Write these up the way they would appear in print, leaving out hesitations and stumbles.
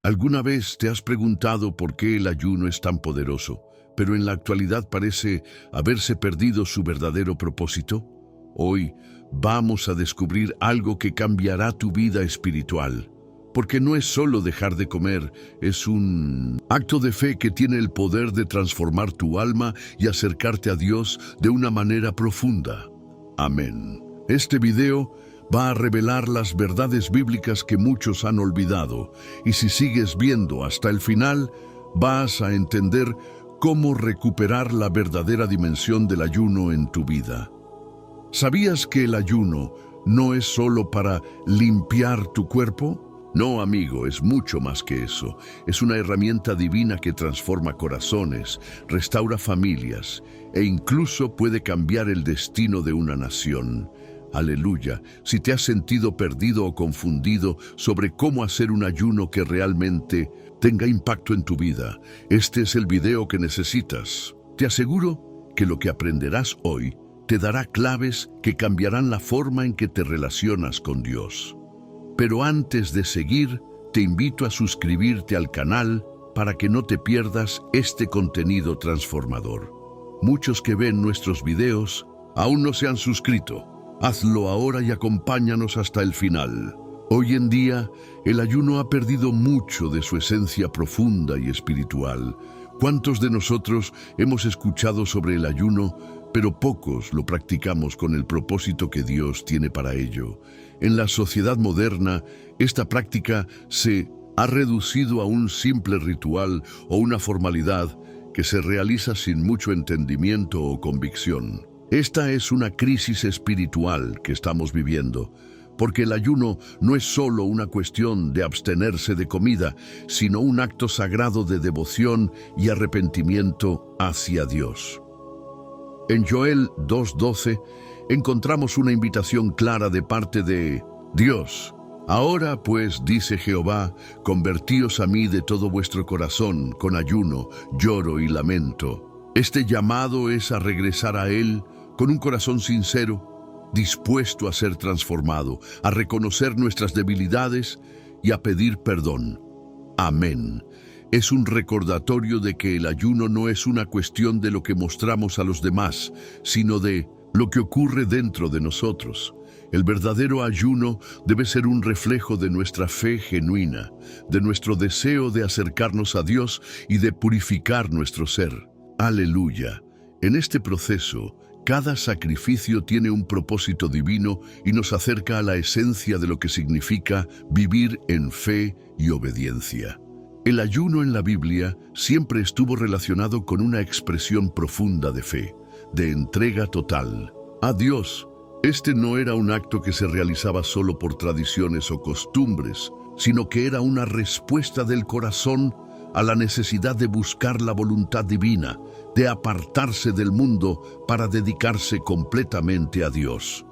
¿Alguna vez te has preguntado por qué el ayuno es tan poderoso, pero en la actualidad parece haberse perdido su verdadero propósito? Hoy vamos a descubrir algo que cambiará tu vida espiritual, porque no es solo dejar de comer, es un acto de fe que tiene el poder de transformar tu alma y acercarte a Dios de una manera profunda. Amén. Este video va a revelar las verdades bíblicas que muchos han olvidado, y si sigues viendo hasta el final, vas a entender cómo recuperar la verdadera dimensión del ayuno en tu vida. ¿Sabías que el ayuno no es solo para limpiar tu cuerpo? No, amigo, es mucho más que eso. Es una herramienta divina que transforma corazones, restaura familias e incluso puede cambiar el destino de una nación. Aleluya. Si te has sentido perdido o confundido sobre cómo hacer un ayuno que realmente tenga impacto en tu vida, este es el video que necesitas. Te aseguro que lo que aprenderás hoy te dará claves que cambiarán la forma en que te relacionas con Dios. Pero antes de seguir, te invito a suscribirte al canal para que no te pierdas este contenido transformador. Muchos que ven nuestros videos aún no se han suscrito. Hazlo ahora y acompáñanos hasta el final. Hoy en día, el ayuno ha perdido mucho de su esencia profunda y espiritual. ¿Cuántos de nosotros hemos escuchado sobre el ayuno, pero pocos lo practicamos con el propósito que Dios tiene para ello? En la sociedad moderna, esta práctica se ha reducido a un simple ritual o una formalidad que se realiza sin mucho entendimiento o convicción. Esta es una crisis espiritual que estamos viviendo, porque el ayuno no es solo una cuestión de abstenerse de comida, sino un acto sagrado de devoción y arrepentimiento hacia Dios. En Joel 2:12 encontramos una invitación clara de parte de Dios. Ahora pues, dice Jehová, convertíos a mí de todo vuestro corazón, con ayuno, lloro y lamento. Este llamado es a regresar a Él con un corazón sincero, dispuesto a ser transformado, a reconocer nuestras debilidades y a pedir perdón. Amén. Es un recordatorio de que el ayuno no es una cuestión de lo que mostramos a los demás, sino de lo que ocurre dentro de nosotros. El verdadero ayuno debe ser un reflejo de nuestra fe genuina, de nuestro deseo de acercarnos a Dios y de purificar nuestro ser. Aleluya. En este proceso, cada sacrificio tiene un propósito divino y nos acerca a la esencia de lo que significa vivir en fe y obediencia. El ayuno en la Biblia siempre estuvo relacionado con una expresión profunda de fe, de entrega total a Dios. Este no era un acto que se realizaba solo por tradiciones o costumbres, sino que era una respuesta del corazón a la necesidad de buscar la voluntad divina, de apartarse del mundo para dedicarse completamente a Dios.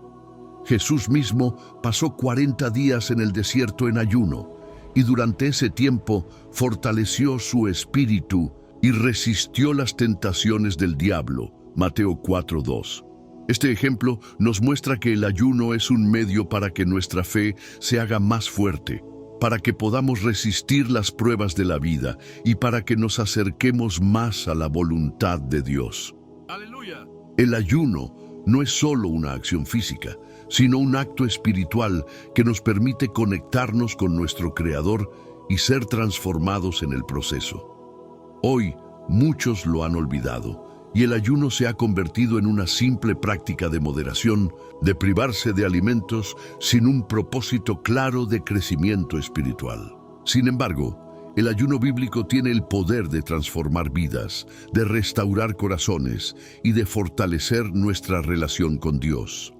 Jesús mismo pasó 40 días en el desierto en ayuno, y durante ese tiempo fortaleció su espíritu y resistió las tentaciones del diablo. Mateo 4:2. Este ejemplo nos muestra que el ayuno es un medio para que nuestra fe se haga más fuerte, para que podamos resistir las pruebas de la vida y para que nos acerquemos más a la voluntad de Dios. ¡Aleluya! El ayuno no es solo una acción física, sino un acto espiritual que nos permite conectarnos con nuestro Creador y ser transformados en el proceso. Hoy, muchos lo han olvidado, y el ayuno se ha convertido en una simple práctica de moderación, de privarse de alimentos sin un propósito claro de crecimiento espiritual. Sin embargo, el ayuno bíblico tiene el poder de transformar vidas, de restaurar corazones y de fortalecer nuestra relación con Dios.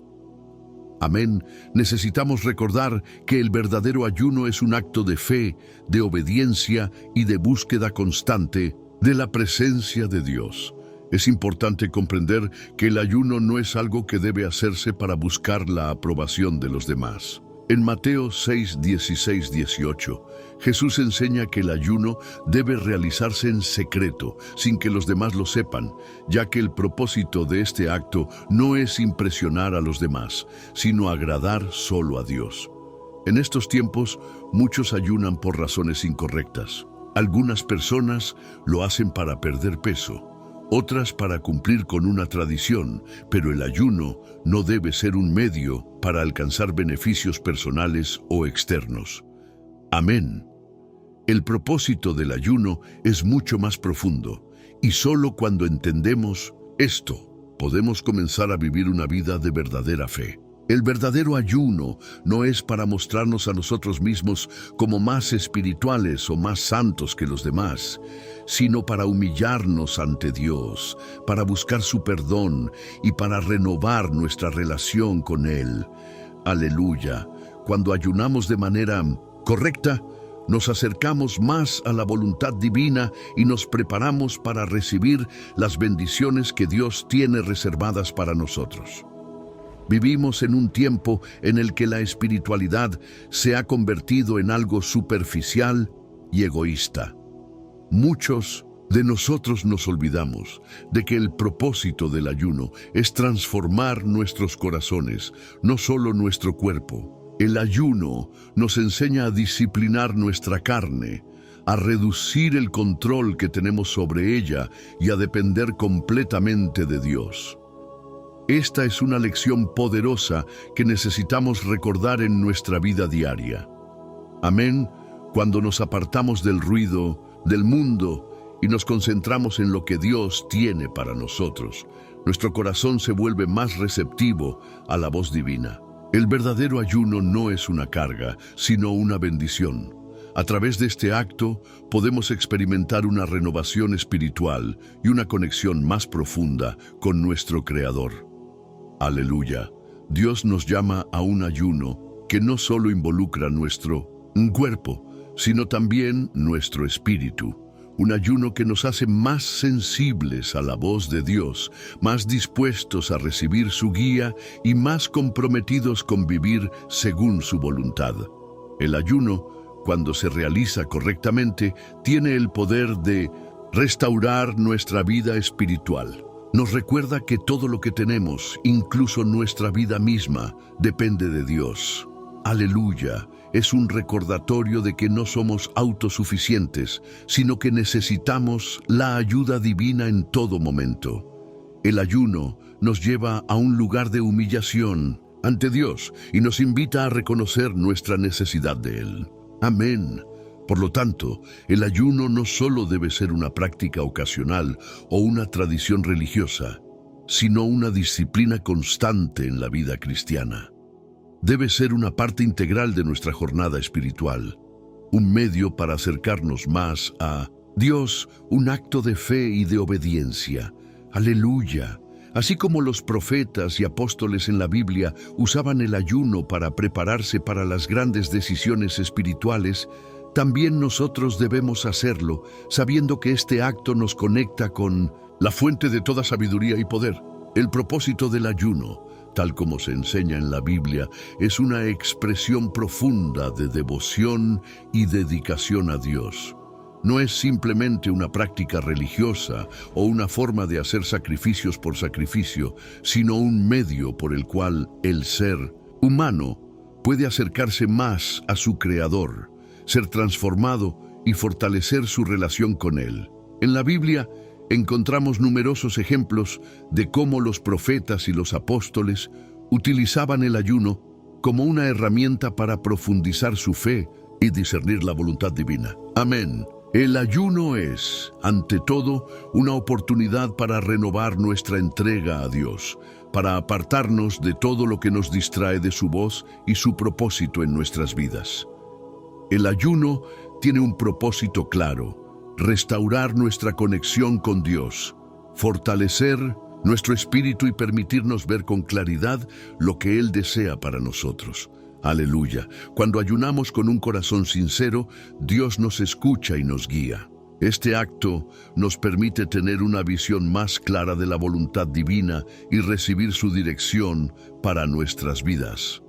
Amén. Necesitamos recordar que el verdadero ayuno es un acto de fe, de obediencia y de búsqueda constante de la presencia de Dios. Es importante comprender que el ayuno no es algo que debe hacerse para buscar la aprobación de los demás. En Mateo 6, 16, 18, Jesús enseña que el ayuno debe realizarse en secreto, sin que los demás lo sepan, ya que el propósito de este acto no es impresionar a los demás, sino agradar solo a Dios. En estos tiempos, muchos ayunan por razones incorrectas. Algunas personas lo hacen para perder peso, otras para cumplir con una tradición, pero el ayuno no debe ser un medio para alcanzar beneficios personales o externos. Amén. El propósito del ayuno es mucho más profundo, y solo cuando entendemos esto, podemos comenzar a vivir una vida de verdadera fe. El verdadero ayuno no es para mostrarnos a nosotros mismos como más espirituales o más santos que los demás, sino para humillarnos ante Dios, para buscar su perdón y para renovar nuestra relación con Él. Aleluya. Cuando ayunamos de manera correcta, nos acercamos más a la voluntad divina y nos preparamos para recibir las bendiciones que Dios tiene reservadas para nosotros. Vivimos en un tiempo en el que la espiritualidad se ha convertido en algo superficial y egoísta. Muchos de nosotros nos olvidamos de que el propósito del ayuno es transformar nuestros corazones, no solo nuestro cuerpo. El ayuno nos enseña a disciplinar nuestra carne, a reducir el control que tenemos sobre ella y a depender completamente de Dios. Esta es una lección poderosa que necesitamos recordar en nuestra vida diaria. Amén. Cuando nos apartamos del ruido, del mundo, y nos concentramos en lo que Dios tiene para nosotros, nuestro corazón se vuelve más receptivo a la voz divina. El verdadero ayuno no es una carga, sino una bendición. A través de este acto podemos experimentar una renovación espiritual y una conexión más profunda con nuestro Creador. Aleluya. Dios nos llama a un ayuno que no solo involucra nuestro cuerpo, sino también nuestro espíritu. Un ayuno que nos hace más sensibles a la voz de Dios, más dispuestos a recibir su guía y más comprometidos con vivir según su voluntad. El ayuno, cuando se realiza correctamente, tiene el poder de restaurar nuestra vida espiritual. Nos recuerda que todo lo que tenemos, incluso nuestra vida misma, depende de Dios. Aleluya. Es un recordatorio de que no somos autosuficientes, sino que necesitamos la ayuda divina en todo momento. El ayuno nos lleva a un lugar de humillación ante Dios y nos invita a reconocer nuestra necesidad de Él. Amén. Por lo tanto, el ayuno no solo debe ser una práctica ocasional o una tradición religiosa, sino una disciplina constante en la vida cristiana. Debe ser una parte integral de nuestra jornada espiritual, un medio para acercarnos más a Dios, un acto de fe y de obediencia. Aleluya. Así como los profetas y apóstoles en la Biblia usaban el ayuno para prepararse para las grandes decisiones espirituales, también nosotros debemos hacerlo, sabiendo que este acto nos conecta con la fuente de toda sabiduría y poder. El propósito del ayuno, tal como se enseña en la Biblia, es una expresión profunda de devoción y dedicación a Dios. No es simplemente una práctica religiosa o una forma de hacer sacrificios por sacrificio, sino un medio por el cual el ser humano puede acercarse más a su Creador, ser transformado y fortalecer su relación con Él. En la Biblia encontramos numerosos ejemplos de cómo los profetas y los apóstoles utilizaban el ayuno como una herramienta para profundizar su fe y discernir la voluntad divina. Amén. El ayuno es, ante todo, una oportunidad para renovar nuestra entrega a Dios, para apartarnos de todo lo que nos distrae de su voz y su propósito en nuestras vidas. El ayuno tiene un propósito claro: restaurar nuestra conexión con Dios, fortalecer nuestro espíritu y permitirnos ver con claridad lo que Él desea para nosotros. Aleluya. Cuando ayunamos con un corazón sincero, Dios nos escucha y nos guía. Este acto nos permite tener una visión más clara de la voluntad divina y recibir su dirección para nuestras vidas.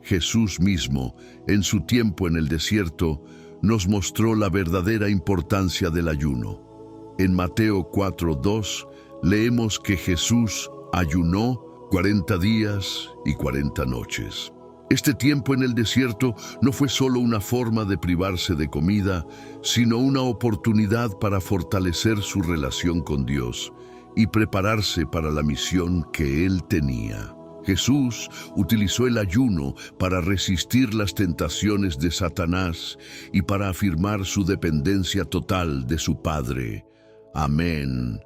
Jesús mismo, en su tiempo en el desierto, nos mostró la verdadera importancia del ayuno. En Mateo 4:2 leemos que Jesús ayunó 40 días y 40 noches. Este tiempo en el desierto no fue solo una forma de privarse de comida, sino una oportunidad para fortalecer su relación con Dios y prepararse para la misión que Él tenía. Jesús utilizó el ayuno para resistir las tentaciones de Satanás y para afirmar su dependencia total de su Padre. Amén.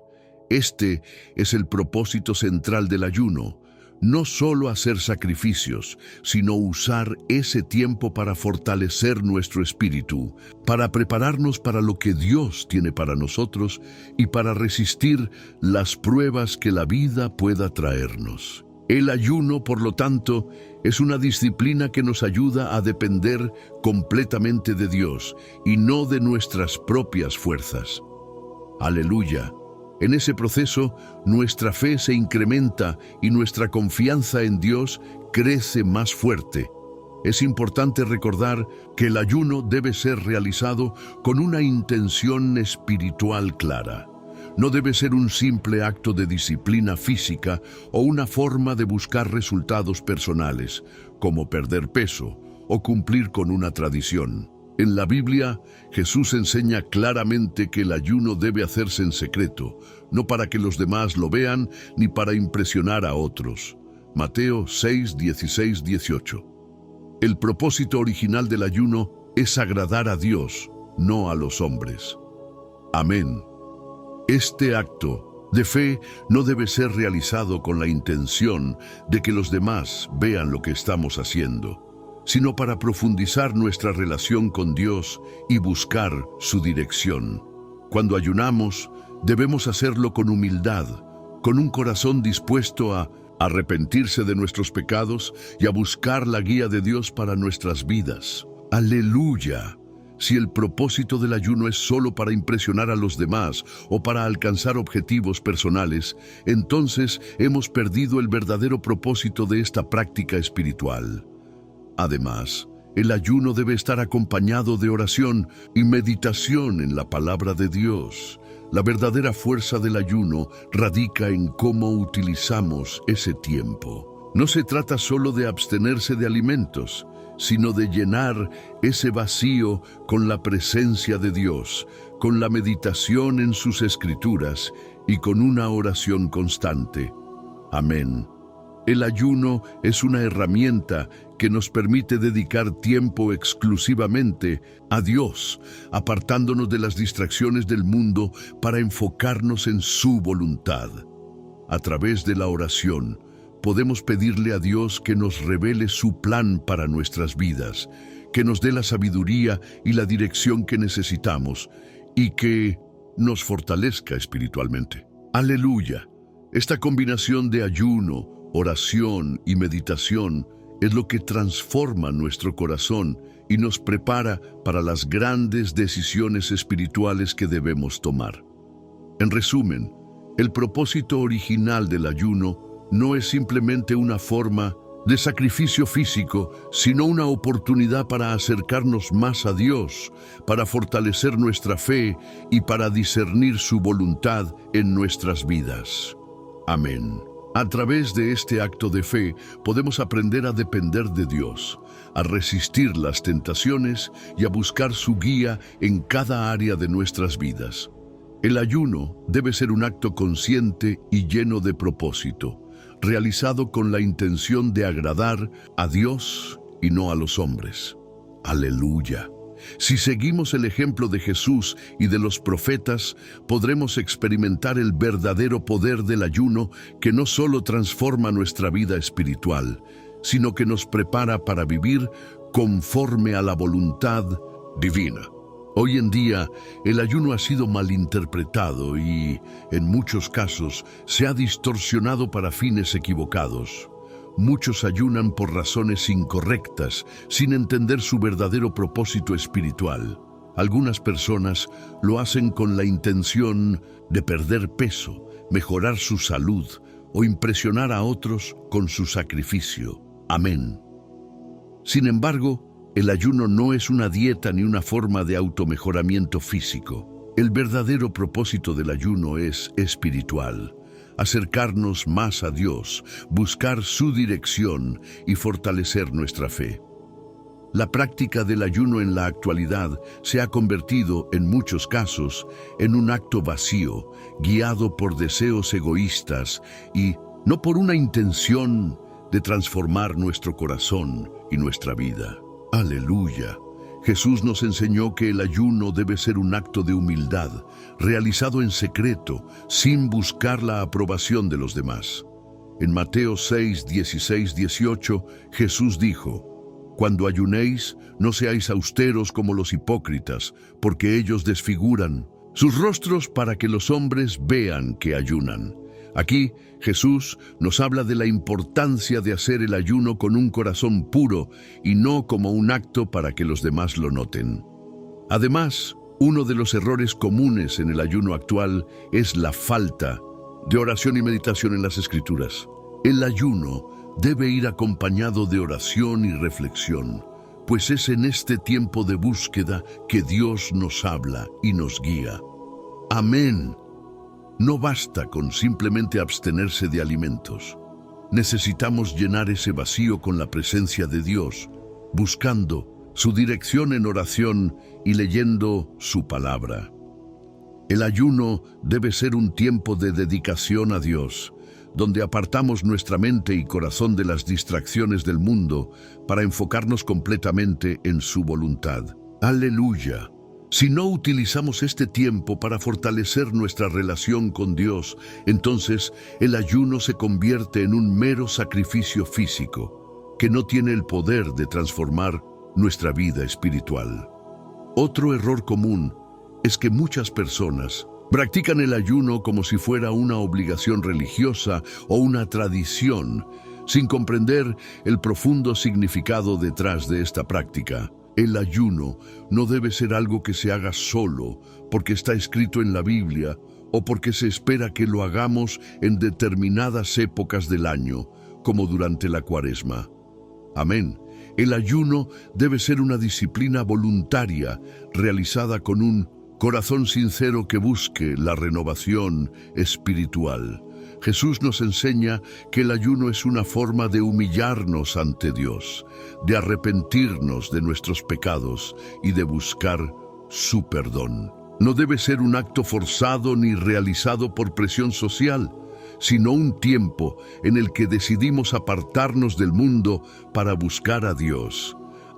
Este es el propósito central del ayuno. No solo hacer sacrificios, sino usar ese tiempo para fortalecer nuestro espíritu, para prepararnos para lo que Dios tiene para nosotros y para resistir las pruebas que la vida pueda traernos. El ayuno, por lo tanto, es una disciplina que nos ayuda a depender completamente de Dios y no de nuestras propias fuerzas. Aleluya. En ese proceso, nuestra fe se incrementa y nuestra confianza en Dios crece más fuerte. Es importante recordar que el ayuno debe ser realizado con una intención espiritual clara. No debe ser un simple acto de disciplina física o una forma de buscar resultados personales, como perder peso o cumplir con una tradición. En la Biblia, Jesús enseña claramente que el ayuno debe hacerse en secreto, no para que los demás lo vean ni para impresionar a otros. Mateo 6, 16, 18. El propósito original del ayuno es agradar a Dios, no a los hombres. Amén. Este acto de fe no debe ser realizado con la intención de que los demás vean lo que estamos haciendo, sino para profundizar nuestra relación con Dios y buscar su dirección. Cuando ayunamos, debemos hacerlo con humildad, con un corazón dispuesto a arrepentirse de nuestros pecados y a buscar la guía de Dios para nuestras vidas. ¡Aleluya! Si el propósito del ayuno es solo para impresionar a los demás o para alcanzar objetivos personales, entonces hemos perdido el verdadero propósito de esta práctica espiritual. Además, el ayuno debe estar acompañado de oración y meditación en la palabra de Dios. La verdadera fuerza del ayuno radica en cómo utilizamos ese tiempo. No se trata solo de abstenerse de alimentos, sino de llenar ese vacío con la presencia de Dios, con la meditación en sus escrituras y con una oración constante. Amén. El ayuno es una herramienta que nos permite dedicar tiempo exclusivamente a Dios, apartándonos de las distracciones del mundo para enfocarnos en su voluntad. A través de la oración, podemos pedirle a Dios que nos revele su plan para nuestras vidas, que nos dé la sabiduría y la dirección que necesitamos y que nos fortalezca espiritualmente. ¡Aleluya! Esta combinación de ayuno, oración y meditación es lo que transforma nuestro corazón y nos prepara para las grandes decisiones espirituales que debemos tomar. En resumen, el propósito original del ayuno no es simplemente una forma de sacrificio físico, sino una oportunidad para acercarnos más a Dios, para fortalecer nuestra fe y para discernir su voluntad en nuestras vidas. Amén. A través de este acto de fe podemos aprender a depender de Dios, a resistir las tentaciones y a buscar su guía en cada área de nuestras vidas. El ayuno debe ser un acto consciente y lleno de propósito, realizado con la intención de agradar a Dios y no a los hombres. ¡Aleluya! Si seguimos el ejemplo de Jesús y de los profetas, podremos experimentar el verdadero poder del ayuno que no solo transforma nuestra vida espiritual, sino que nos prepara para vivir conforme a la voluntad divina. Hoy en día, el ayuno ha sido malinterpretado y, en muchos casos, se ha distorsionado para fines equivocados. Muchos ayunan por razones incorrectas, sin entender su verdadero propósito espiritual. Algunas personas lo hacen con la intención de perder peso, mejorar su salud o impresionar a otros con su sacrificio. Amén. Sin embargo, el ayuno no es una dieta ni una forma de automejoramiento físico. El verdadero propósito del ayuno es espiritual. acercarnos más a Dios, buscar su dirección y fortalecer nuestra fe. La práctica del ayuno en la actualidad se ha convertido, en muchos casos, en un acto vacío, guiado por deseos egoístas y no por una intención de transformar nuestro corazón y nuestra vida. ¡Aleluya! Jesús nos enseñó que el ayuno debe ser un acto de humildad, realizado en secreto, sin buscar la aprobación de los demás. En Mateo 6, 16, 18, Jesús dijo: «Cuando ayunéis, no seáis austeros como los hipócritas, porque ellos desfiguran sus rostros para que los hombres vean que ayunan». Aquí, Jesús nos habla de la importancia de hacer el ayuno con un corazón puro y no como un acto para que los demás lo noten. Además, uno de los errores comunes en el ayuno actual es la falta de oración y meditación en las Escrituras. El ayuno debe ir acompañado de oración y reflexión, pues es en este tiempo de búsqueda que Dios nos habla y nos guía. Amén. No basta con simplemente abstenerse de alimentos. Necesitamos llenar ese vacío con la presencia de Dios, buscando su dirección en oración y leyendo su palabra. El ayuno debe ser un tiempo de dedicación a Dios, donde apartamos nuestra mente y corazón de las distracciones del mundo para enfocarnos completamente en su voluntad. ¡Aleluya! Si no utilizamos este tiempo para fortalecer nuestra relación con Dios, entonces el ayuno se convierte en un mero sacrificio físico, que no tiene el poder de transformar nuestra vida espiritual. Otro error común es que muchas personas practican el ayuno como si fuera una obligación religiosa o una tradición, sin comprender el profundo significado detrás de esta práctica. El ayuno no debe ser algo que se haga solo porque está escrito en la Biblia o porque se espera que lo hagamos en determinadas épocas del año, como durante la Cuaresma. Amén. El ayuno debe ser una disciplina voluntaria, realizada con un corazón sincero que busque la renovación espiritual. Jesús nos enseña que el ayuno es una forma de humillarnos ante Dios, de arrepentirnos de nuestros pecados y de buscar su perdón. No debe ser un acto forzado ni realizado por presión social, sino un tiempo en el que decidimos apartarnos del mundo para buscar a Dios.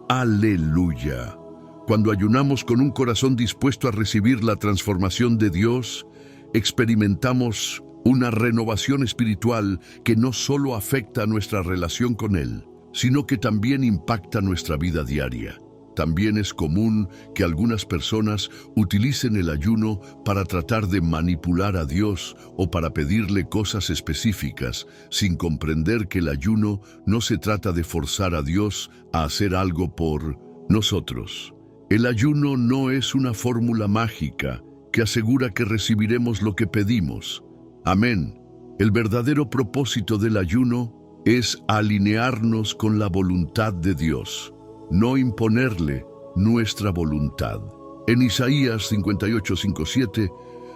¡Aleluya! Cuando ayunamos con un corazón dispuesto a recibir la transformación de Dios, experimentamos una renovación espiritual que no solo afecta nuestra relación con Él, sino que también impacta nuestra vida diaria. También es común que algunas personas utilicen el ayuno para tratar de manipular a Dios o para pedirle cosas específicas, sin comprender que el ayuno no se trata de forzar a Dios a hacer algo por nosotros. El ayuno no es una fórmula mágica que asegura que recibiremos lo que pedimos. Amén. El verdadero propósito del ayuno es alinearnos con la voluntad de Dios, no imponerle nuestra voluntad. En Isaías 58:5-7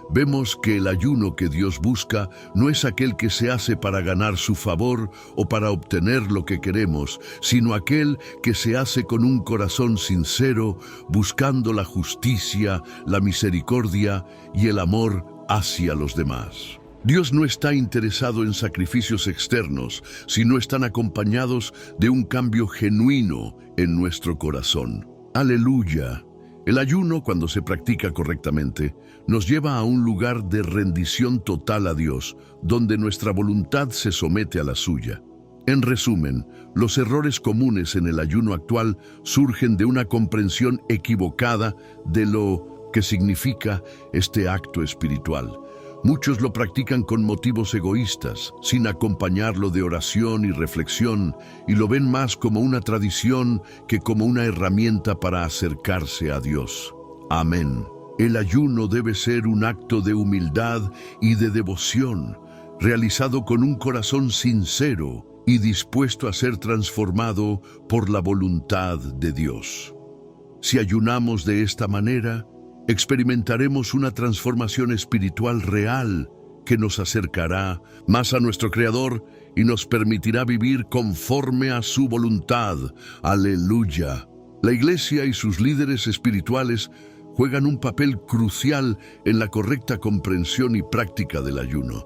vemos que el ayuno que Dios busca no es aquel que se hace para ganar su favor o para obtener lo que queremos, sino aquel que se hace con un corazón sincero, buscando la justicia, la misericordia y el amor hacia los demás. Dios no está interesado en sacrificios externos, sino están acompañados de un cambio genuino en nuestro corazón. ¡Aleluya! El ayuno, cuando se practica correctamente, nos lleva a un lugar de rendición total a Dios, donde nuestra voluntad se somete a la suya. En resumen, los errores comunes en el ayuno actual surgen de una comprensión equivocada de lo que significa este acto espiritual. Muchos lo practican con motivos egoístas, sin acompañarlo de oración y reflexión, y lo ven más como una tradición que como una herramienta para acercarse a Dios. Amén. El ayuno debe ser un acto de humildad y de devoción, realizado con un corazón sincero y dispuesto a ser transformado por la voluntad de Dios. Si ayunamos de esta manera, experimentaremos una transformación espiritual real que nos acercará más a nuestro Creador y nos permitirá vivir conforme a su voluntad. Aleluya. La Iglesia y sus líderes espirituales juegan un papel crucial en la correcta comprensión y práctica del ayuno.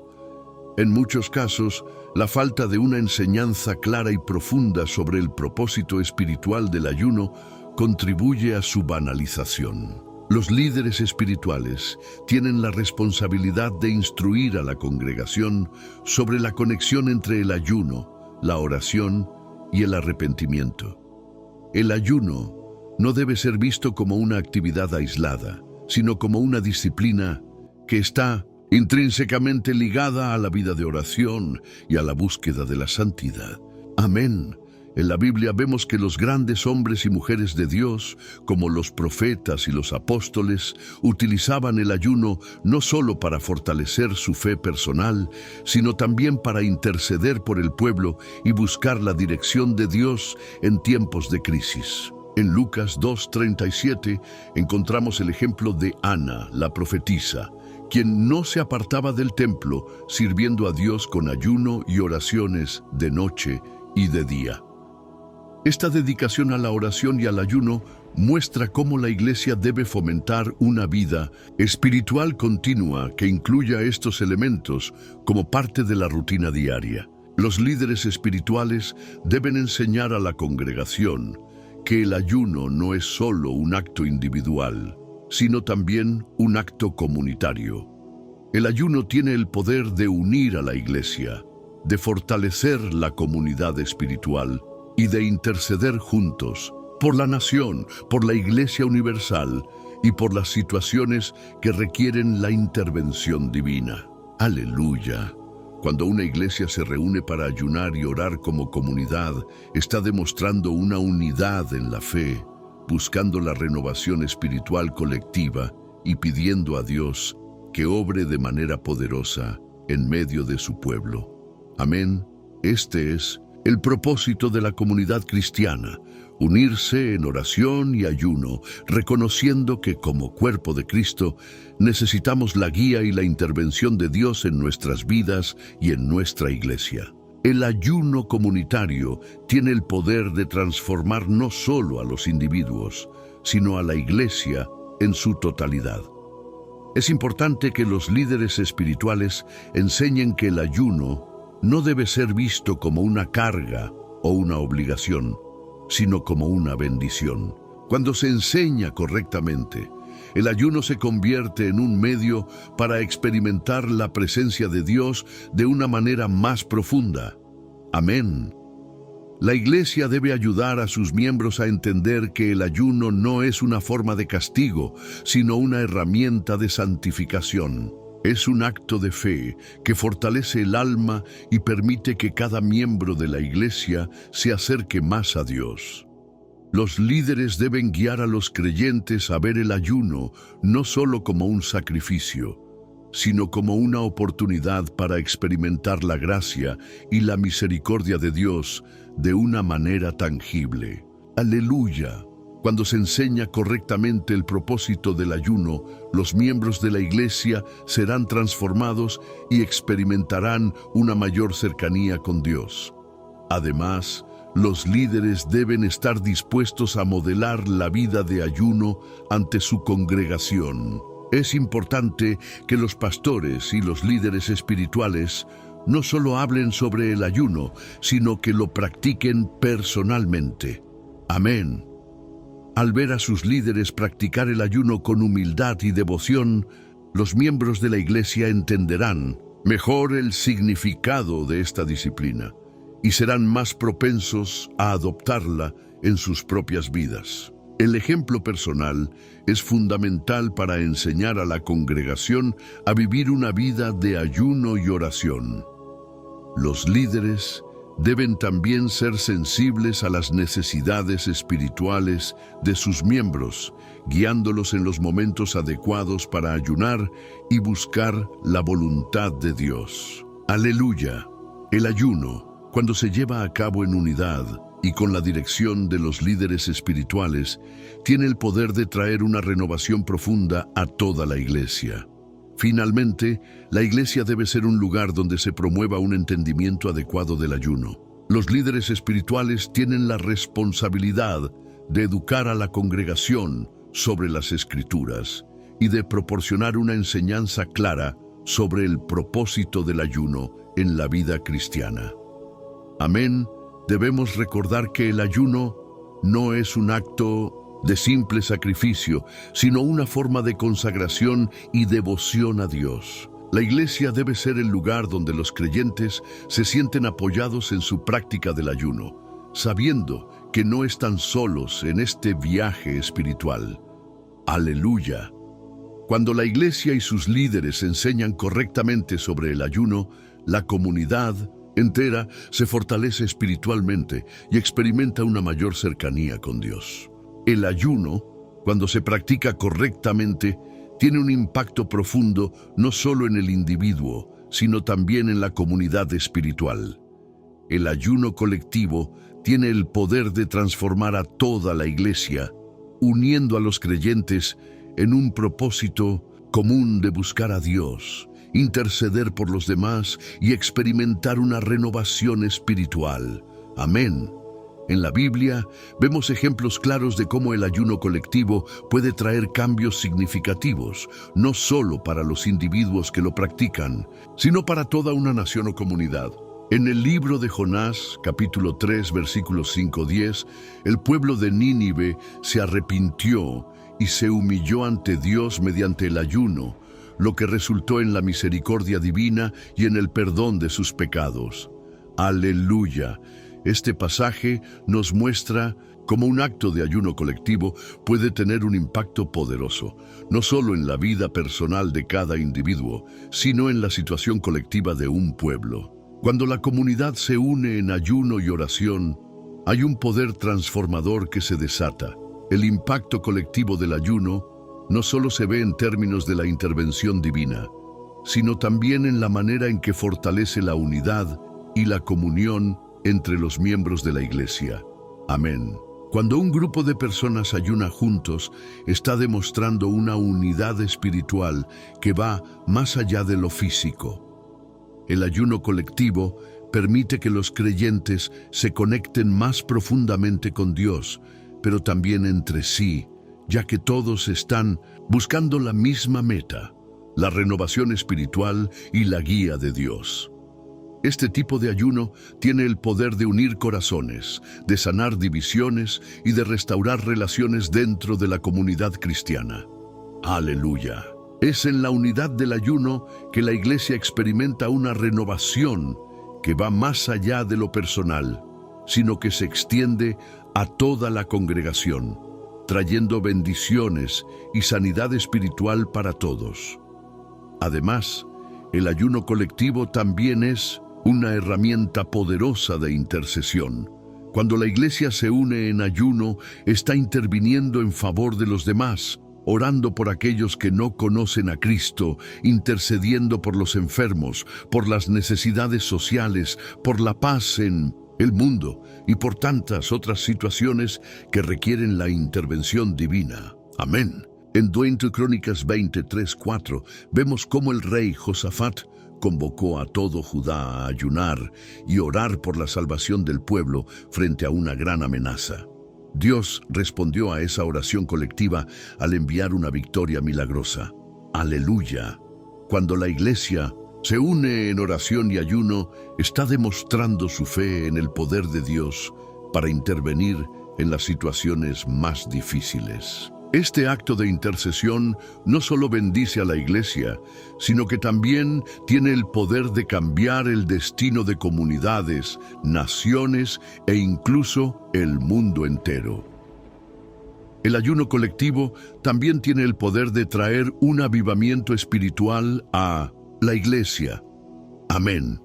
En muchos casos, la falta de una enseñanza clara y profunda sobre el propósito espiritual del ayuno contribuye a su banalización. Los líderes espirituales tienen la responsabilidad de instruir a la congregación sobre la conexión entre el ayuno, la oración y el arrepentimiento. El ayuno no debe ser visto como una actividad aislada, sino como una disciplina que está intrínsecamente ligada a la vida de oración y a la búsqueda de la santidad. Amén. En la Biblia vemos que los grandes hombres y mujeres de Dios, como los profetas y los apóstoles, utilizaban el ayuno no solo para fortalecer su fe personal, sino también para interceder por el pueblo y buscar la dirección de Dios en tiempos de crisis. En Lucas 2:37 encontramos el ejemplo de Ana, la profetisa, quien no se apartaba del templo, sirviendo a Dios con ayuno y oraciones de noche y de día. Esta dedicación a la oración y al ayuno muestra cómo la Iglesia debe fomentar una vida espiritual continua que incluya estos elementos como parte de la rutina diaria. Los líderes espirituales deben enseñar a la congregación que el ayuno no es solo un acto individual, sino también un acto comunitario. El ayuno tiene el poder de unir a la Iglesia, de fortalecer la comunidad espiritual y de interceder juntos por la nación, por la Iglesia universal y por las situaciones que requieren la intervención divina. ¡Aleluya! Cuando una iglesia se reúne para ayunar y orar como comunidad, está demostrando una unidad en la fe, buscando la renovación espiritual colectiva y pidiendo a Dios que obre de manera poderosa en medio de su pueblo. Amén. Este es el propósito de la comunidad cristiana: unirse en oración y ayuno, reconociendo que como cuerpo de Cristo necesitamos la guía y la intervención de Dios en nuestras vidas y en nuestra iglesia. El ayuno comunitario tiene el poder de transformar no solo a los individuos, sino a la iglesia en su totalidad. Es importante que los líderes espirituales enseñen que el ayuno no debe ser visto como una carga o una obligación, sino como una bendición. Cuando se enseña correctamente, el ayuno se convierte en un medio para experimentar la presencia de Dios de una manera más profunda. Amén. La Iglesia debe ayudar a sus miembros a entender que el ayuno no es una forma de castigo, sino una herramienta de santificación. Es un acto de fe que fortalece el alma y permite que cada miembro de la Iglesia se acerque más a Dios. Los líderes deben guiar a los creyentes a ver el ayuno no solo como un sacrificio, sino como una oportunidad para experimentar la gracia y la misericordia de Dios de una manera tangible. ¡Aleluya! Cuando se enseña correctamente el propósito del ayuno, los miembros de la Iglesia serán transformados y experimentarán una mayor cercanía con Dios. Además, los líderes deben estar dispuestos a modelar la vida de ayuno ante su congregación. Es importante que los pastores y los líderes espirituales no solo hablen sobre el ayuno, sino que lo practiquen personalmente. Amén. Al ver a sus líderes practicar el ayuno con humildad y devoción, los miembros de la Iglesia entenderán mejor el significado de esta disciplina y serán más propensos a adoptarla en sus propias vidas. El ejemplo personal es fundamental para enseñar a la congregación a vivir una vida de ayuno y oración. Los líderes deben también ser sensibles a las necesidades espirituales de sus miembros, guiándolos en los momentos adecuados para ayunar y buscar la voluntad de Dios. ¡Aleluya! El ayuno, cuando se lleva a cabo en unidad y con la dirección de los líderes espirituales, tiene el poder de traer una renovación profunda a toda la Iglesia. Finalmente, la iglesia debe ser un lugar donde se promueva un entendimiento adecuado del ayuno. Los líderes espirituales tienen la responsabilidad de educar a la congregación sobre las Escrituras y de proporcionar una enseñanza clara sobre el propósito del ayuno en la vida cristiana. Amén. Debemos recordar que el ayuno no es un acto de simple sacrificio, sino una forma de consagración y devoción a Dios. La iglesia debe ser el lugar donde los creyentes se sienten apoyados en su práctica del ayuno, sabiendo que no están solos en este viaje espiritual. Aleluya. Cuando la iglesia y sus líderes enseñan correctamente sobre el ayuno, la comunidad entera se fortalece espiritualmente y experimenta una mayor cercanía con Dios. El ayuno, cuando se practica correctamente, tiene un impacto profundo no solo en el individuo, sino también en la comunidad espiritual. El ayuno colectivo tiene el poder de transformar a toda la iglesia, uniendo a los creyentes en un propósito común de buscar a Dios, interceder por los demás y experimentar una renovación espiritual. Amén. En la Biblia vemos ejemplos claros de cómo el ayuno colectivo puede traer cambios significativos, no solo para los individuos que lo practican, sino para toda una nación o comunidad. En el libro de Jonás, capítulo 3, versículos 5-10, el pueblo de Nínive se arrepintió y se humilló ante Dios mediante el ayuno, lo que resultó en la misericordia divina y en el perdón de sus pecados. ¡Aleluya! Este pasaje nos muestra cómo un acto de ayuno colectivo puede tener un impacto poderoso, no solo en la vida personal de cada individuo, sino en la situación colectiva de un pueblo. Cuando la comunidad se une en ayuno y oración, hay un poder transformador que se desata. El impacto colectivo del ayuno no solo se ve en términos de la intervención divina, sino también en la manera en que fortalece la unidad y la comunión entre los miembros de la iglesia. Amén. Cuando un grupo de personas ayuna juntos, está demostrando una unidad espiritual que va más allá de lo físico. El ayuno colectivo permite que los creyentes se conecten más profundamente con Dios, pero también entre sí, ya que todos están buscando la misma meta, la renovación espiritual y la guía de Dios. Este tipo de ayuno tiene el poder de unir corazones, de sanar divisiones y de restaurar relaciones dentro de la comunidad cristiana. ¡Aleluya! Es en la unidad del ayuno que la iglesia experimenta una renovación que va más allá de lo personal, sino que se extiende a toda la congregación, trayendo bendiciones y sanidad espiritual para todos. Además, el ayuno colectivo también es una herramienta poderosa de intercesión. Cuando la iglesia se une en ayuno, está interviniendo en favor de los demás, orando por aquellos que no conocen a Cristo, intercediendo por los enfermos, por las necesidades sociales, por la paz en el mundo y por tantas otras situaciones que requieren la intervención divina. Amén. En 2 Crónicas 23:4 vemos cómo el rey Josafat convocó a todo Judá a ayunar y orar por la salvación del pueblo frente a una gran amenaza. Dios respondió a esa oración colectiva al enviar una victoria milagrosa. ¡Aleluya! Cuando la iglesia se une en oración y ayuno, está demostrando su fe en el poder de Dios para intervenir en las situaciones más difíciles. Este acto de intercesión no solo bendice a la iglesia, sino que también tiene el poder de cambiar el destino de comunidades, naciones e incluso el mundo entero. El ayuno colectivo también tiene el poder de traer un avivamiento espiritual a la iglesia. Amén.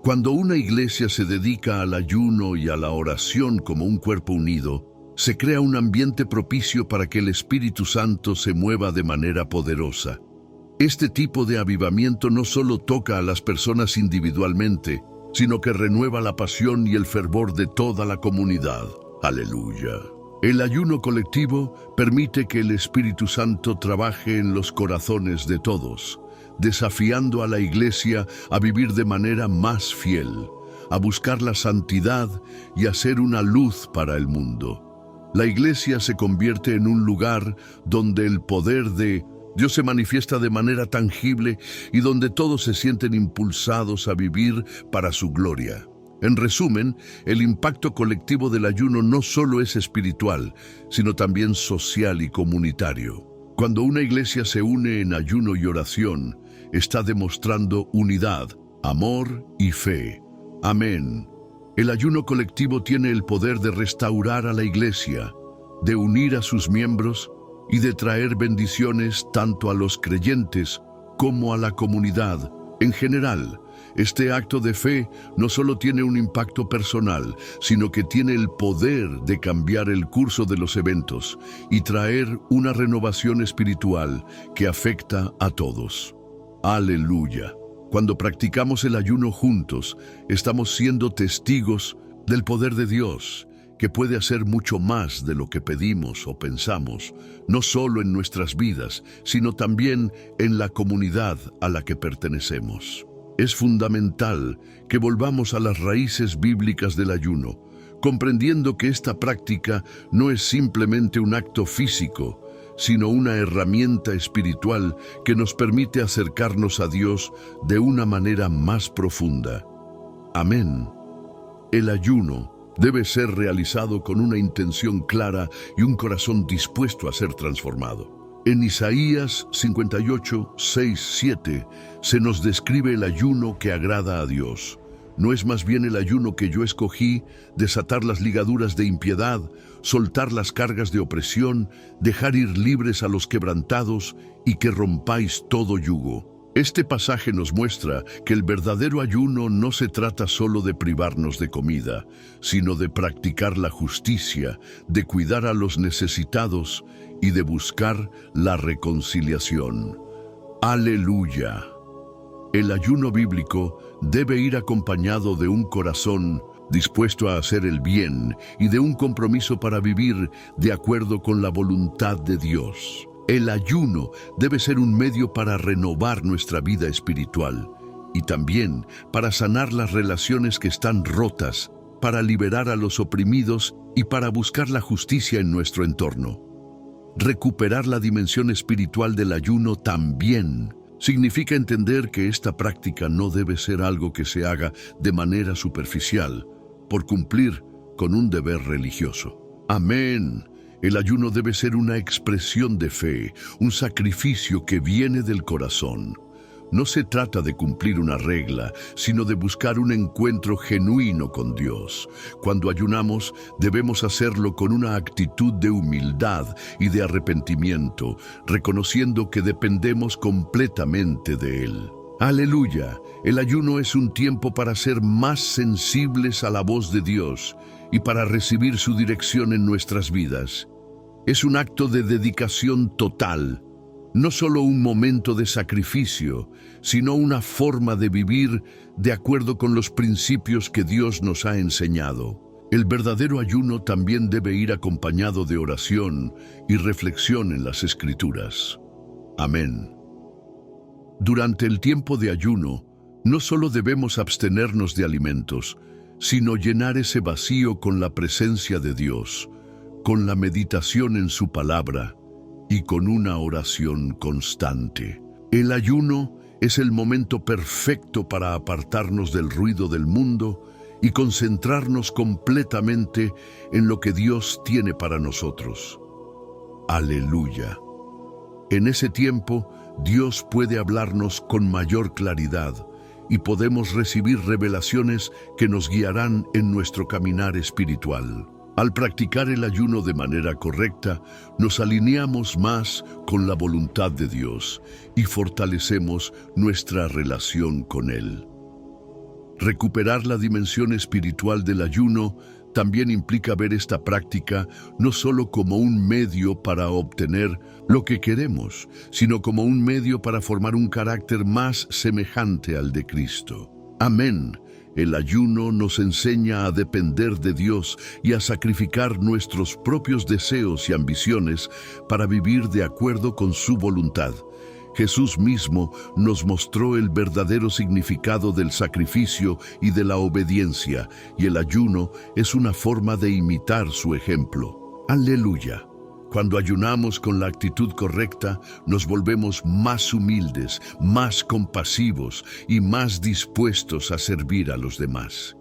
Cuando una iglesia se dedica al ayuno y a la oración como un cuerpo unido, se crea un ambiente propicio para que el Espíritu Santo se mueva de manera poderosa. Este tipo de avivamiento no solo toca a las personas individualmente, sino que renueva la pasión y el fervor de toda la comunidad. ¡Aleluya! El ayuno colectivo permite que el Espíritu Santo trabaje en los corazones de todos, desafiando a la Iglesia a vivir de manera más fiel, a buscar la santidad y a ser una luz para el mundo. La Iglesia se convierte en un lugar donde el poder de Dios se manifiesta de manera tangible y donde todos se sienten impulsados a vivir para su gloria. En resumen, el impacto colectivo del ayuno no solo es espiritual, sino también social y comunitario. Cuando una iglesia se une en ayuno y oración, está demostrando unidad, amor y fe. Amén. El ayuno colectivo tiene el poder de restaurar a la iglesia, de unir a sus miembros y de traer bendiciones tanto a los creyentes como a la comunidad en general. Este acto de fe no solo tiene un impacto personal, sino que tiene el poder de cambiar el curso de los eventos y traer una renovación espiritual que afecta a todos. Aleluya. Cuando practicamos el ayuno juntos, estamos siendo testigos del poder de Dios, que puede hacer mucho más de lo que pedimos o pensamos, no solo en nuestras vidas, sino también en la comunidad a la que pertenecemos. Es fundamental que volvamos a las raíces bíblicas del ayuno, comprendiendo que esta práctica no es simplemente un acto físico, sino una herramienta espiritual que nos permite acercarnos a Dios de una manera más profunda. Amén. El ayuno debe ser realizado con una intención clara y un corazón dispuesto a ser transformado. En Isaías 58, 6, 7 se nos describe el ayuno que agrada a Dios. ¿No es más bien el ayuno que yo escogí, desatar las ligaduras de impiedad, soltar las cargas de opresión, dejar ir libres a los quebrantados y que rompáis todo yugo? Este pasaje nos muestra que el verdadero ayuno no se trata solo de privarnos de comida, sino de practicar la justicia, de cuidar a los necesitados y de buscar la reconciliación. ¡Aleluya! El ayuno bíblico debe ir acompañado de un corazón dispuesto a hacer el bien y de un compromiso para vivir de acuerdo con la voluntad de Dios. El ayuno debe ser un medio para renovar nuestra vida espiritual y también para sanar las relaciones que están rotas, para liberar a los oprimidos y para buscar la justicia en nuestro entorno. Recuperar la dimensión espiritual del ayuno también significa entender que esta práctica no debe ser algo que se haga de manera superficial, por cumplir con un deber religioso. Amén. El ayuno debe ser una expresión de fe, un sacrificio que viene del corazón. No se trata de cumplir una regla, sino de buscar un encuentro genuino con Dios. Cuando ayunamos, debemos hacerlo con una actitud de humildad y de arrepentimiento, reconociendo que dependemos completamente de Él. ¡Aleluya! El ayuno es un tiempo para ser más sensibles a la voz de Dios y para recibir su dirección en nuestras vidas. Es un acto de dedicación total, no solo un momento de sacrificio, sino una forma de vivir de acuerdo con los principios que Dios nos ha enseñado. El verdadero ayuno también debe ir acompañado de oración y reflexión en las Escrituras. Amén. Durante el tiempo de ayuno, no solo debemos abstenernos de alimentos, sino llenar ese vacío con la presencia de Dios, con la meditación en su palabra y con una oración constante. El ayuno es el momento perfecto para apartarnos del ruido del mundo y concentrarnos completamente en lo que Dios tiene para nosotros. Aleluya. En ese tiempo, Dios puede hablarnos con mayor claridad y podemos recibir revelaciones que nos guiarán en nuestro caminar espiritual. Al practicar el ayuno de manera correcta, nos alineamos más con la voluntad de Dios y fortalecemos nuestra relación con Él. Recuperar la dimensión espiritual del ayuno también implica ver esta práctica no solo como un medio para obtener lo que queremos, sino como un medio para formar un carácter más semejante al de Cristo. Amén. El ayuno nos enseña a depender de Dios y a sacrificar nuestros propios deseos y ambiciones para vivir de acuerdo con su voluntad. Jesús mismo nos mostró el verdadero significado del sacrificio y de la obediencia, y el ayuno es una forma de imitar su ejemplo. ¡Aleluya! Cuando ayunamos con la actitud correcta, nos volvemos más humildes, más compasivos y más dispuestos a servir a los demás.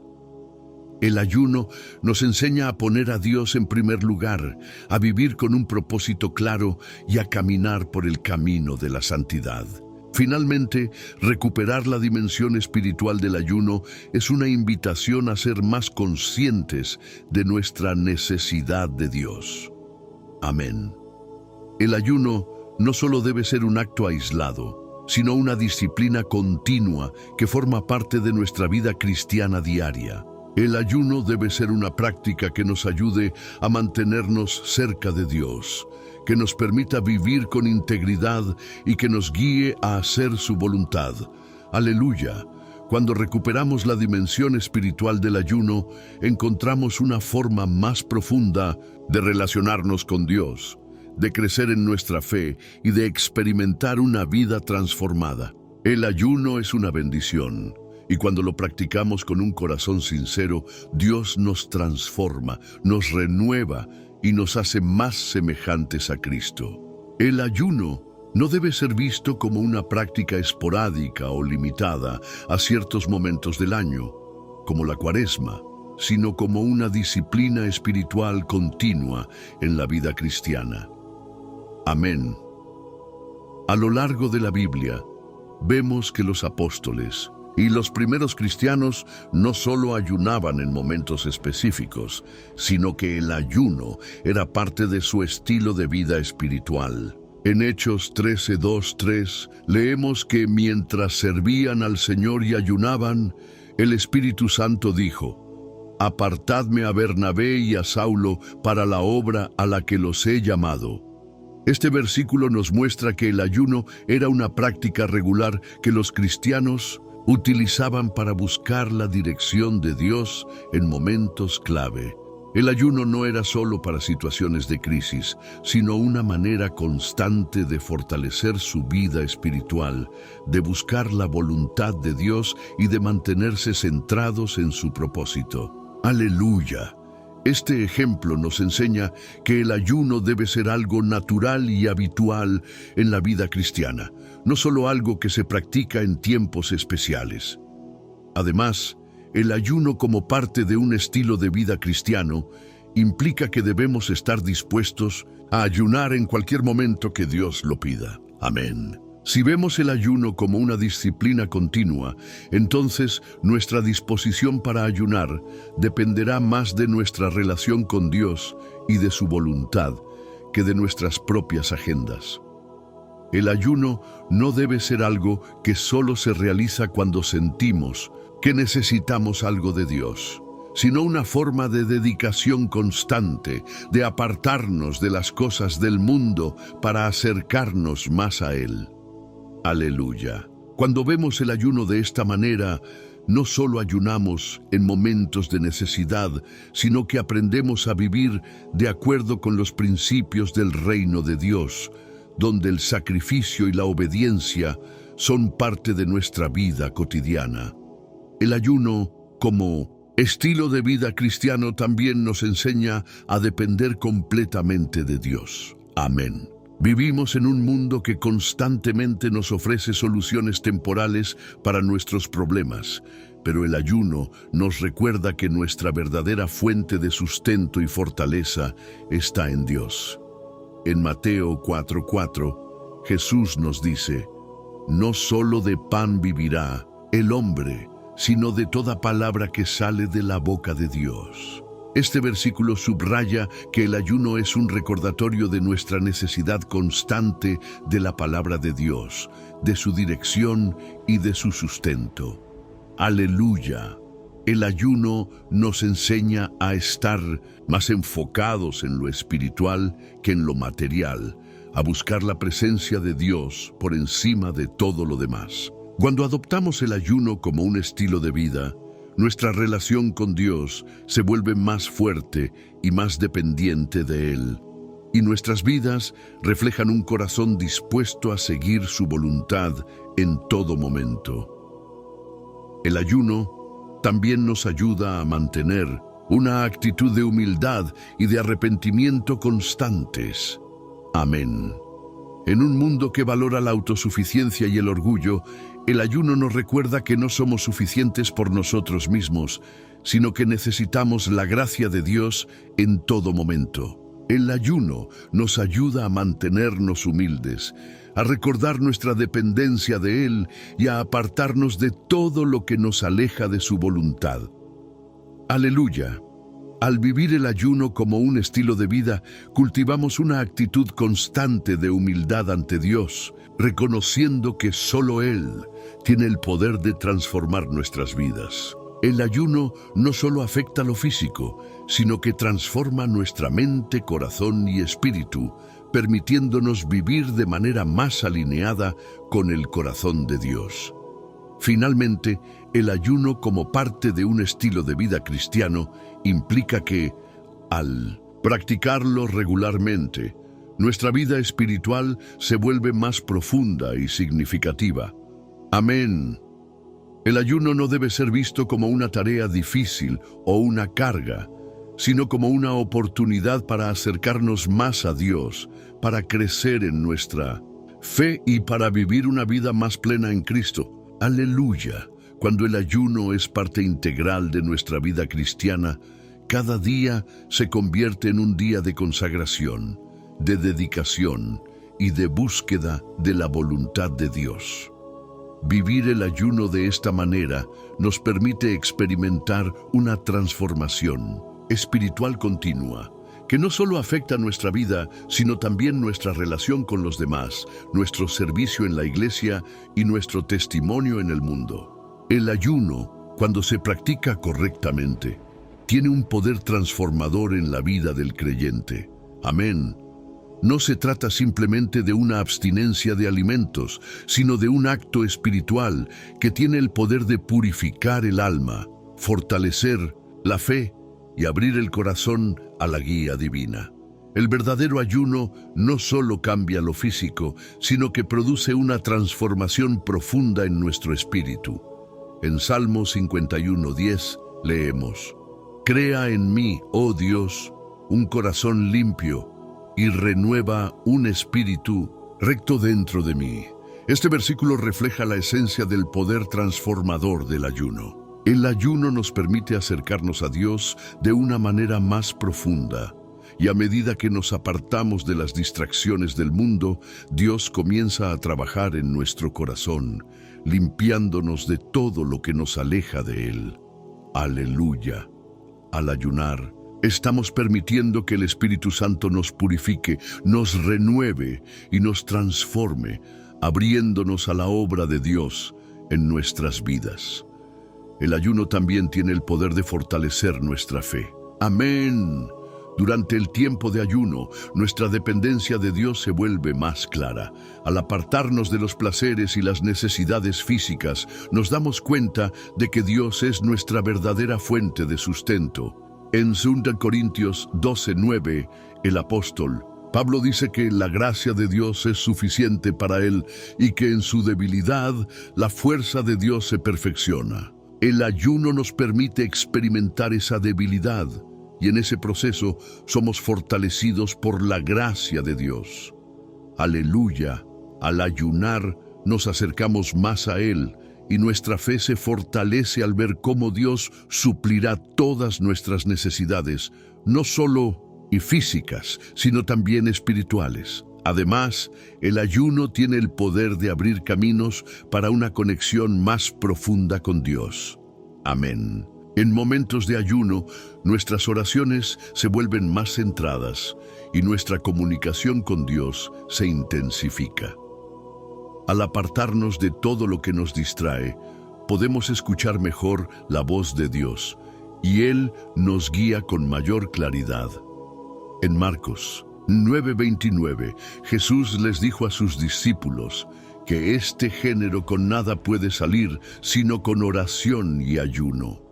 El ayuno nos enseña a poner a Dios en primer lugar, a vivir con un propósito claro y a caminar por el camino de la santidad. Finalmente, recuperar la dimensión espiritual del ayuno es una invitación a ser más conscientes de nuestra necesidad de Dios. Amén. El ayuno no solo debe ser un acto aislado, sino una disciplina continua que forma parte de nuestra vida cristiana diaria. El ayuno debe ser una práctica que nos ayude a mantenernos cerca de Dios, que nos permita vivir con integridad y que nos guíe a hacer su voluntad. Aleluya. Cuando recuperamos la dimensión espiritual del ayuno, encontramos una forma más profunda de relacionarnos con Dios, de crecer en nuestra fe y de experimentar una vida transformada. El ayuno es una bendición, y cuando lo practicamos con un corazón sincero, Dios nos transforma, nos renueva y nos hace más semejantes a Cristo. El ayuno no debe ser visto como una práctica esporádica o limitada a ciertos momentos del año, como la Cuaresma, sino como una disciplina espiritual continua en la vida cristiana. Amén. A lo largo de la Biblia, vemos que los apóstoles y los primeros cristianos no solo ayunaban en momentos específicos, sino que el ayuno era parte de su estilo de vida espiritual. En Hechos 13:2-3 leemos que mientras servían al Señor y ayunaban, el Espíritu Santo dijo: «Apartadme a Bernabé y a Saulo para la obra a la que los he llamado». Este versículo nos muestra que el ayuno era una práctica regular que los cristianos utilizaban para buscar la dirección de Dios en momentos clave. El ayuno no era solo para situaciones de crisis, sino una manera constante de fortalecer su vida espiritual, de buscar la voluntad de Dios y de mantenerse centrados en su propósito. ¡Aleluya! Este ejemplo nos enseña que el ayuno debe ser algo natural y habitual en la vida cristiana, no solo algo que se practica en tiempos especiales. Además, el ayuno como parte de un estilo de vida cristiano implica que debemos estar dispuestos a ayunar en cualquier momento que Dios lo pida. Amén. Si vemos el ayuno como una disciplina continua, entonces nuestra disposición para ayunar dependerá más de nuestra relación con Dios y de su voluntad que de nuestras propias agendas. El ayuno no debe ser algo que solo se realiza cuando sentimos que necesitamos algo de Dios, sino una forma de dedicación constante, de apartarnos de las cosas del mundo para acercarnos más a Él. Aleluya. Cuando vemos el ayuno de esta manera, no solo ayunamos en momentos de necesidad, sino que aprendemos a vivir de acuerdo con los principios del reino de Dios, donde el sacrificio y la obediencia son parte de nuestra vida cotidiana. El ayuno, como estilo de vida cristiano, también nos enseña a depender completamente de Dios. Amén. Vivimos en un mundo que constantemente nos ofrece soluciones temporales para nuestros problemas, pero el ayuno nos recuerda que nuestra verdadera fuente de sustento y fortaleza está en Dios. En Mateo 4:4, Jesús nos dice: «No solo de pan vivirá el hombre, sino de toda palabra que sale de la boca de Dios». Este versículo subraya que el ayuno es un recordatorio de nuestra necesidad constante de la palabra de Dios, de su dirección y de su sustento. ¡Aleluya! El ayuno nos enseña a estar más enfocados en lo espiritual que en lo material, a buscar la presencia de Dios por encima de todo lo demás. Cuando adoptamos el ayuno como un estilo de vida, nuestra relación con Dios se vuelve más fuerte y más dependiente de Él. Y nuestras vidas reflejan un corazón dispuesto a seguir su voluntad en todo momento. El ayuno también nos ayuda a mantener una actitud de humildad y de arrepentimiento constantes. Amén. En un mundo que valora la autosuficiencia y el orgullo, el ayuno nos recuerda que no somos suficientes por nosotros mismos, sino que necesitamos la gracia de Dios en todo momento. El ayuno nos ayuda a mantenernos humildes, a recordar nuestra dependencia de Él y a apartarnos de todo lo que nos aleja de su voluntad. Aleluya. Al vivir el ayuno como un estilo de vida, cultivamos una actitud constante de humildad ante Dios, reconociendo que solo Él tiene el poder de transformar nuestras vidas. El ayuno no solo afecta lo físico, sino que transforma nuestra mente, corazón y espíritu, permitiéndonos vivir de manera más alineada con el corazón de Dios. Finalmente, el ayuno como parte de un estilo de vida cristiano implica que, al practicarlo regularmente, nuestra vida espiritual se vuelve más profunda y significativa. Amén. El ayuno no debe ser visto como una tarea difícil o una carga, sino como una oportunidad para acercarnos más a Dios, para crecer en nuestra fe y para vivir una vida más plena en Cristo. Aleluya. Cuando el ayuno es parte integral de nuestra vida cristiana, cada día se convierte en un día de consagración, de dedicación y de búsqueda de la voluntad de Dios. Vivir el ayuno de esta manera nos permite experimentar una transformación espiritual continua, que no solo afecta nuestra vida, sino también nuestra relación con los demás, nuestro servicio en la iglesia y nuestro testimonio en el mundo. El ayuno, cuando se practica correctamente, tiene un poder transformador en la vida del creyente. Amén. No se trata simplemente de una abstinencia de alimentos, sino de un acto espiritual que tiene el poder de purificar el alma, fortalecer la fe y abrir el corazón a la guía divina. El verdadero ayuno no solo cambia lo físico, sino que produce una transformación profunda en nuestro espíritu. En Salmo 51:10 leemos: «Crea en mí, oh Dios, un corazón limpio, y renueva un espíritu recto dentro de mí». Este versículo refleja la esencia del poder transformador del ayuno. El ayuno nos permite acercarnos a Dios de una manera más profunda, y a medida que nos apartamos de las distracciones del mundo, Dios comienza a trabajar en nuestro corazón, limpiándonos de todo lo que nos aleja de Él. Aleluya. Al ayunar, estamos permitiendo que el Espíritu Santo nos purifique, nos renueve y nos transforme, abriéndonos a la obra de Dios en nuestras vidas. El ayuno también tiene el poder de fortalecer nuestra fe. Amén. Durante el tiempo de ayuno, nuestra dependencia de Dios se vuelve más clara. Al apartarnos de los placeres y las necesidades físicas, nos damos cuenta de que Dios es nuestra verdadera fuente de sustento. En 2 Corintios 12:9, el apóstol Pablo dice que la gracia de Dios es suficiente para él y que en su debilidad la fuerza de Dios se perfecciona. El ayuno nos permite experimentar esa debilidad y en ese proceso somos fortalecidos por la gracia de Dios. Aleluya. Al ayunar nos acercamos más a Él y nuestra fe se fortalece al ver cómo Dios suplirá todas nuestras necesidades, no solo físicas, sino también espirituales. Además, el ayuno tiene el poder de abrir caminos para una conexión más profunda con Dios. Amén. En momentos de ayuno, nuestras oraciones se vuelven más centradas y nuestra comunicación con Dios se intensifica. Al apartarnos de todo lo que nos distrae, podemos escuchar mejor la voz de Dios y Él nos guía con mayor claridad. En Marcos 9:29, Jesús les dijo a sus discípulos que este género con nada puede salir sino con oración y ayuno.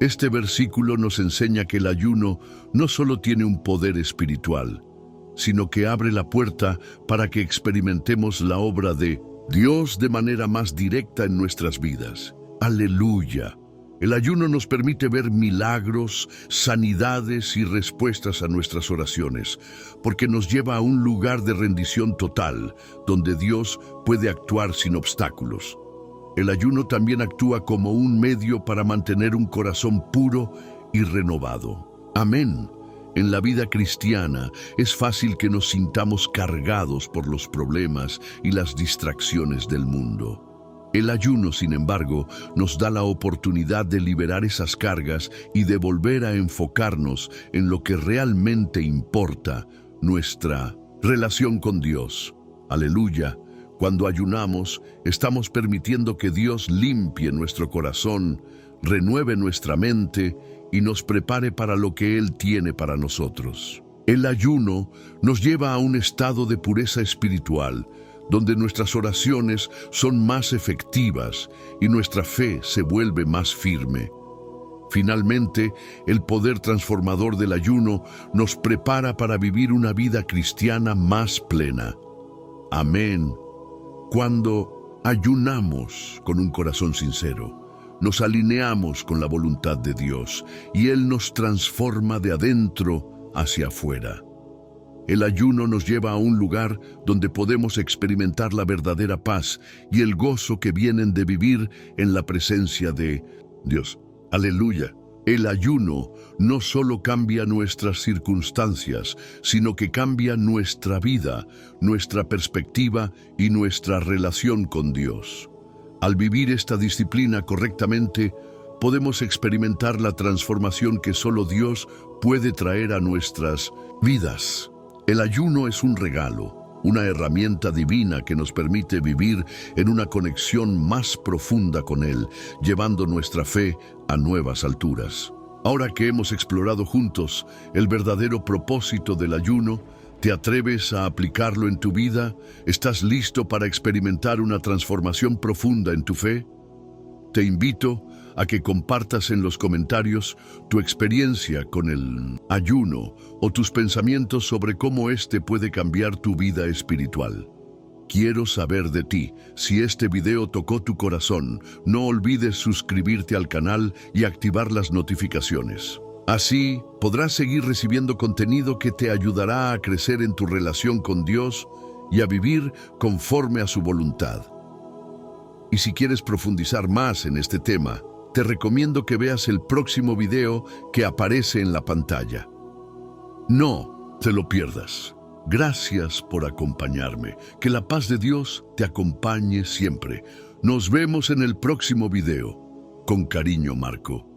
Este versículo nos enseña que el ayuno no solo tiene un poder espiritual, sino que abre la puerta para que experimentemos la obra de Dios de manera más directa en nuestras vidas. ¡Aleluya! El ayuno nos permite ver milagros, sanidades y respuestas a nuestras oraciones, porque nos lleva a un lugar de rendición total, donde Dios puede actuar sin obstáculos. El ayuno también actúa como un medio para mantener un corazón puro y renovado. Amén. En la vida cristiana es fácil que nos sintamos cargados por los problemas y las distracciones del mundo. El ayuno, sin embargo, nos da la oportunidad de liberar esas cargas y de volver a enfocarnos en lo que realmente importa, nuestra relación con Dios. Aleluya. Cuando ayunamos, estamos permitiendo que Dios limpie nuestro corazón, renueve nuestra mente y nos prepare para lo que Él tiene para nosotros. El ayuno nos lleva a un estado de pureza espiritual, donde nuestras oraciones son más efectivas y nuestra fe se vuelve más firme. Finalmente, el poder transformador del ayuno nos prepara para vivir una vida cristiana más plena. Amén. Cuando ayunamos con un corazón sincero, nos alineamos con la voluntad de Dios y Él nos transforma de adentro hacia afuera. El ayuno nos lleva a un lugar donde podemos experimentar la verdadera paz y el gozo que vienen de vivir en la presencia de Dios. Aleluya. El ayuno no solo cambia nuestras circunstancias, sino que cambia nuestra vida, nuestra perspectiva y nuestra relación con Dios. Al vivir esta disciplina correctamente, podemos experimentar la transformación que solo Dios puede traer a nuestras vidas. El ayuno es un regalo, una herramienta divina que nos permite vivir en una conexión más profunda con Él, llevando nuestra fe a nuevas alturas. Ahora que hemos explorado juntos el verdadero propósito del ayuno, ¿te atreves a aplicarlo en tu vida? ¿Estás listo para experimentar una transformación profunda en tu fe? Te invito a que compartas en los comentarios tu experiencia con el ayuno o tus pensamientos sobre cómo este puede cambiar tu vida espiritual. Quiero saber de ti. Si este video tocó tu corazón, no olvides suscribirte al canal y activar las notificaciones. Así podrás seguir recibiendo contenido que te ayudará a crecer en tu relación con Dios y a vivir conforme a su voluntad. Y si quieres profundizar más en este tema, te recomiendo que veas el próximo video que aparece en la pantalla. No te lo pierdas. Gracias por acompañarme. Que la paz de Dios te acompañe siempre. Nos vemos en el próximo video. Con cariño, Marco.